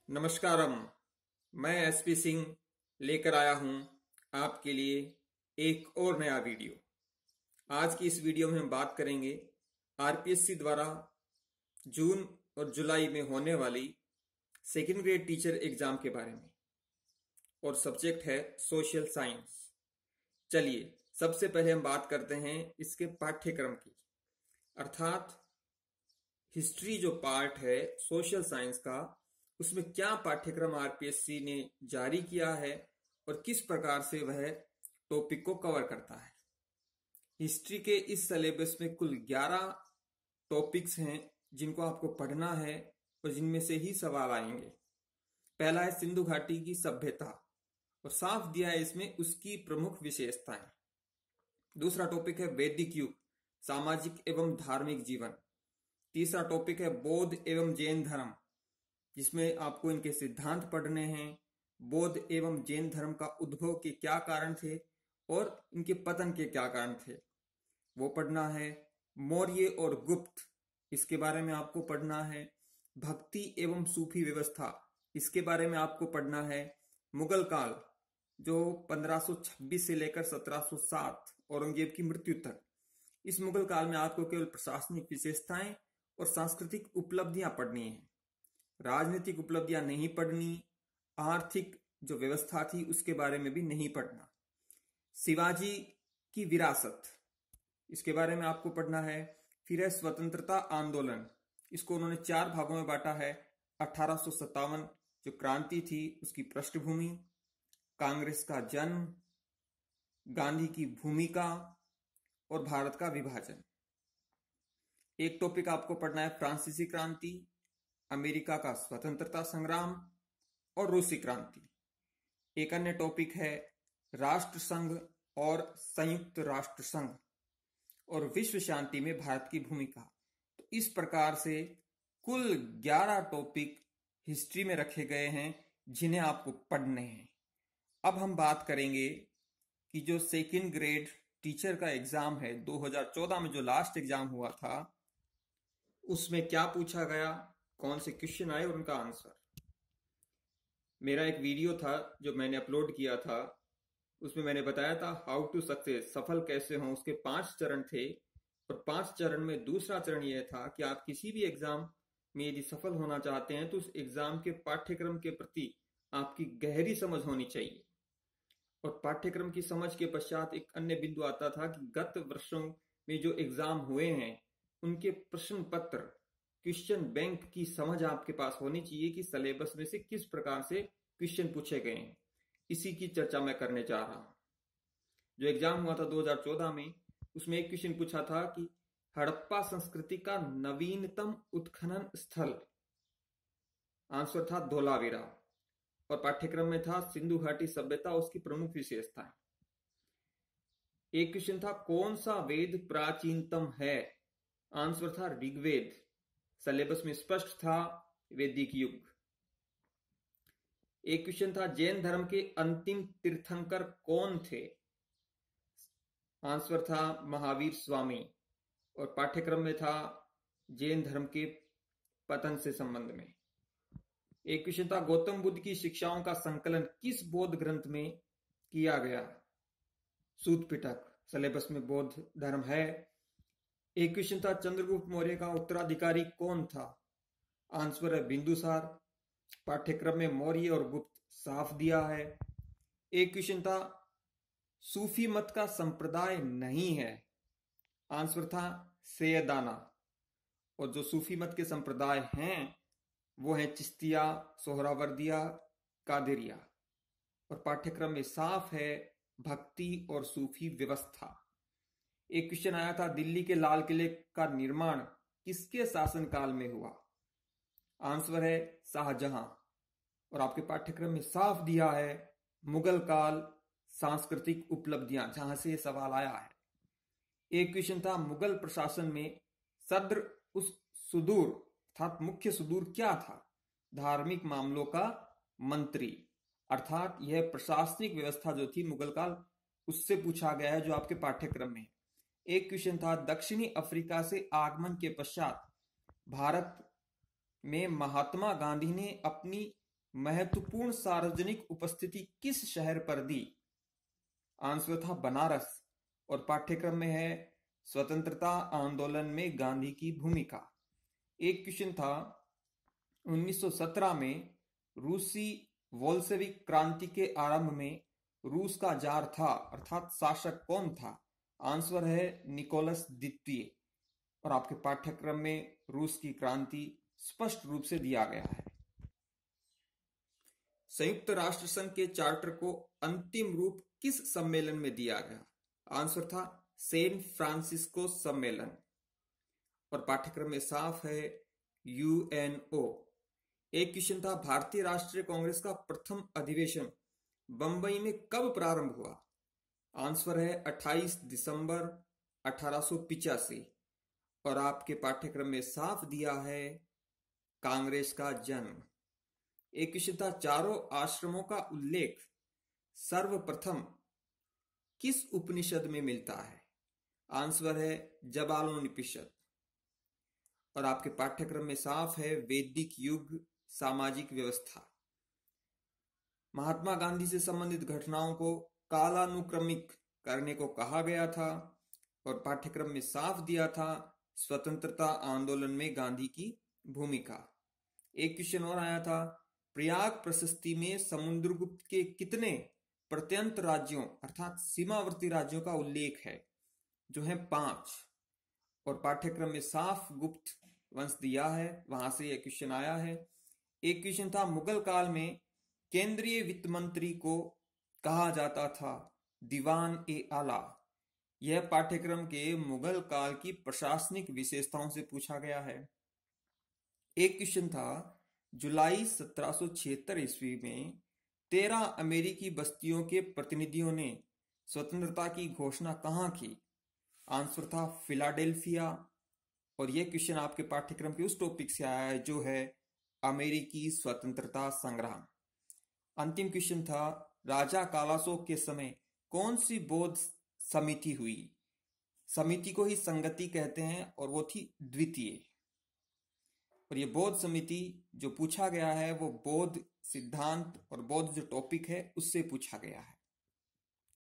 नमस्कारम। मैं एसपी सिंह लेकर आया हूं आपके लिए एक और नया वीडियो। आज की इस वीडियो में हम बात करेंगे आरपीएससी द्वारा जून और जुलाई में होने वाली सेकेंड ग्रेड टीचर एग्जाम के बारे में, और सब्जेक्ट है सोशल साइंस। चलिए सबसे पहले हम बात करते हैं इसके पाठ्यक्रम की, अर्थात हिस्ट्री जो पार्ट है सोशल साइंस का, उसमें क्या पाठ्यक्रम आरपीएससी ने जारी किया है और किस प्रकार से वह टॉपिक को कवर करता है। हिस्ट्री के इस सिलेबस में कुल 11 टॉपिक्स हैं जिनको आपको पढ़ना है और जिनमें से ही सवाल आएंगे। पहला है सिंधु घाटी की सभ्यता, और साफ दिया है इसमें उसकी प्रमुख विशेषताएं। दूसरा टॉपिक है वैदिक युग, सामाजिक एवं धार्मिक जीवन। तीसरा टॉपिक है बौद्ध एवं जैन धर्म, जिसमें आपको इनके सिद्धांत पढ़ने हैं। बौद्ध एवं जैन धर्म का उद्भव के क्या कारण थे और इनके पतन के क्या कारण थे, वो पढ़ना है। मौर्य और गुप्त, इसके बारे में आपको पढ़ना है। भक्ति एवं सूफी व्यवस्था, इसके बारे में आपको पढ़ना है। मुगल काल जो 1526 से लेकर 1707 औरंगजेब की मृत्यु तक, इस मुगल काल में आपको केवल प्रशासनिक विशेषताएं और सांस्कृतिक उपलब्धियां पढ़नी है, राजनीतिक उपलब्धियां नहीं पढ़नी। आर्थिक जो व्यवस्था थी उसके बारे में भी नहीं पढ़ना। शिवाजी की विरासत, इसके बारे में आपको पढ़ना है। फिर है स्वतंत्रता आंदोलन, इसको उन्होंने 4 भागों में बांटा है। 1857 जो क्रांति थी उसकी पृष्ठभूमि, कांग्रेस का जन्म, गांधी की भूमिका और भारत का विभाजन। एक टॉपिक आपको पढ़ना है फ्रांसीसी क्रांति, अमेरिका का स्वतंत्रता संग्राम और रूसी क्रांति। एक अन्य टॉपिक है राष्ट्र संघ और संयुक्त राष्ट्र संघ और विश्व शांति में भारत की भूमिका। तो इस प्रकार से कुल 11 टॉपिक हिस्ट्री में रखे गए हैं जिन्हें आपको पढ़ने हैं। अब हम बात करेंगे कि जो सेकेंड ग्रेड टीचर का एग्जाम है 2014 में, जो लास्ट एग्जाम हुआ था, उसमें क्या पूछा गया, कौन से क्वेश्चन आए और उनका आंसर। मेरा एक वीडियो था जो मैंने अपलोड किया था, उसमें मैंने बताया था हाउ टू सक्सेस, सफल कैसे हों। उसके 5 चरण थे और 5 चरण में दूसरा चरण यह था कि आप किसी भी एग्जाम में यदि सफल होना चाहते हैं तो उस एग्जाम के पाठ्यक्रम के प्रति आपकी गहरी समझ होनी चाहिए। और पाठ्यक्रम की समझ के पश्चात एक अन्य बिंदु आता था कि गत वर्षों में जो एग्जाम हुए हैं उनके प्रश्न पत्र, क्वेश्चन बैंक की समझ आपके पास होनी चाहिए कि सिलेबस में से किस प्रकार से क्वेश्चन पूछे गए हैं। इसी की चर्चा मैं करने जा रहा हूं। जो एग्जाम हुआ था 2014 में, उसमें एक क्वेश्चन पूछा था कि हड़प्पा संस्कृति का नवीनतम उत्खनन स्थल, आंसर था धोलावीरा। और पाठ्यक्रम में था सिंधु घाटी सभ्यता, उसकी प्रमुख विशेषताएं। एक क्वेश्चन था कौन सा वेद प्राचीनतम है, आंसर था ऋग्वेद। सिलेबस में स्पष्ट था वैदिक युग। एक क्वेश्चन था जैन धर्म के अंतिम तीर्थंकर कौन थे, आंसर था महावीर स्वामी। और पाठ्यक्रम में था जैन धर्म के पतन से संबंध में। एक क्वेश्चन था गौतम बुद्ध की शिक्षाओं का संकलन किस बौद्ध ग्रंथ में किया गया, सूत पिटक। सिलेबस में बौद्ध धर्म है। एक क्वेश्चन था चंद्रगुप्त मौर्य का उत्तराधिकारी कौन था, आंसर है बिंदुसार। पाठ्यक्रम में मौर्य और गुप्त साफ दिया है। एक क्वेश्चन था सूफी मत का संप्रदाय नहीं है, आंसर था सैयदाना। और जो सूफी मत के संप्रदाय हैं वो है चिश्तिया, सोहरावर्दिया, कादिरिया। और पाठ्यक्रम में साफ है भक्ति और सूफी व्यवस्था। एक क्वेश्चन आया था दिल्ली के लाल किले का निर्माण किसके शासनकाल में हुआ, आंसर है शाहजहां। और आपके पाठ्यक्रम में साफ दिया है मुगल काल, सांस्कृतिक उपलब्धियां, जहां से यह सवाल आया है। एक क्वेश्चन था मुगल प्रशासन में सद्र उस सुदूर अर्थात मुख्य सुदूर क्या था, धार्मिक मामलों का मंत्री। अर्थात यह प्रशासनिक व्यवस्था जो थी मुगल काल, उससे पूछा गया है जो आपके पाठ्यक्रम में। एक क्वेश्चन था दक्षिणी अफ्रीका से आगमन के पश्चात भारत में महात्मा गांधी ने अपनी महत्वपूर्ण सार्वजनिक उपस्थिति किस शहर पर दी? आंसर था बनारस। और पाठ्यक्रम में है स्वतंत्रता आंदोलन में गांधी की भूमिका। एक क्वेश्चन था 1917 में रूसी बोल्शेविक क्रांति के आरंभ में रूस का जार था अर्थात शासक कौन था? आंसर है निकोलस द्वितीय। और आपके पाठ्यक्रम में रूस की क्रांति स्पष्ट रूप से दिया गया है। संयुक्त राष्ट्र संघ के चार्टर को अंतिम रूप किस सम्मेलन में दिया गया? आंसर था सैन फ्रांसिस्को सम्मेलन। और पाठ्यक्रम में साफ है यूएनओ। एक क्वेश्चन था भारतीय राष्ट्रीय कांग्रेस का प्रथम अधिवेशन बंबई में कब प्रारंभ हुआ? आंसर है 28 दिसंबर 1885। और आपके पाठ्यक्रम में साफ दिया है कांग्रेस का जन्म। एक क्वेश्चन था चारों आश्रमों का उल्लेख सर्वप्रथम किस उपनिषद में मिलता है? आंसर है जबालोपनिषद। और आपके पाठ्यक्रम में साफ है वैदिक युग सामाजिक व्यवस्था। महात्मा गांधी से संबंधित घटनाओं को कालानुक्रमिक करने को कहा गया था। और पाठ्यक्रम में साफ दिया था स्वतंत्रता आंदोलन में गांधी की भूमिका। एक क्वेश्चन और आया था प्रयाग प्रशस्ति में समुद्रगुप्त के कितने प्रत्यंत राज्यों अर्थात सीमावर्ती राज्यों का उल्लेख है? जो है 5। और पाठ्यक्रम में साफ गुप्त वंश दिया है, वहां से यह क्वेश्चन आया है। एक क्वेश्चन था मुगल काल में केंद्रीय वित्त मंत्री को कहा जाता था दीवान ए आला। यह पाठ्यक्रम के मुगल काल की प्रशासनिक विशेषताओं से पूछा गया है। एक क्वेश्चन था जुलाई 1776 ईस्वी में 13 अमेरिकी बस्तियों के प्रतिनिधियों ने स्वतंत्रता की घोषणा कहां की? आंसर था फिलाडेल्फिया। और यह क्वेश्चन आपके पाठ्यक्रम के उस टॉपिक से आया है जो है अमेरिकी स्वतंत्रता संग्राम। अंतिम क्वेश्चन था राजा कालाशोक के समय कौन सी बौद्ध समिति हुई? समिति को ही संगति कहते हैं और वो थी द्वितीय। और ये बौद्ध समिति जो पूछा गया है वो बौद्ध सिद्धांत और बौद्ध जो टॉपिक है उससे पूछा गया है।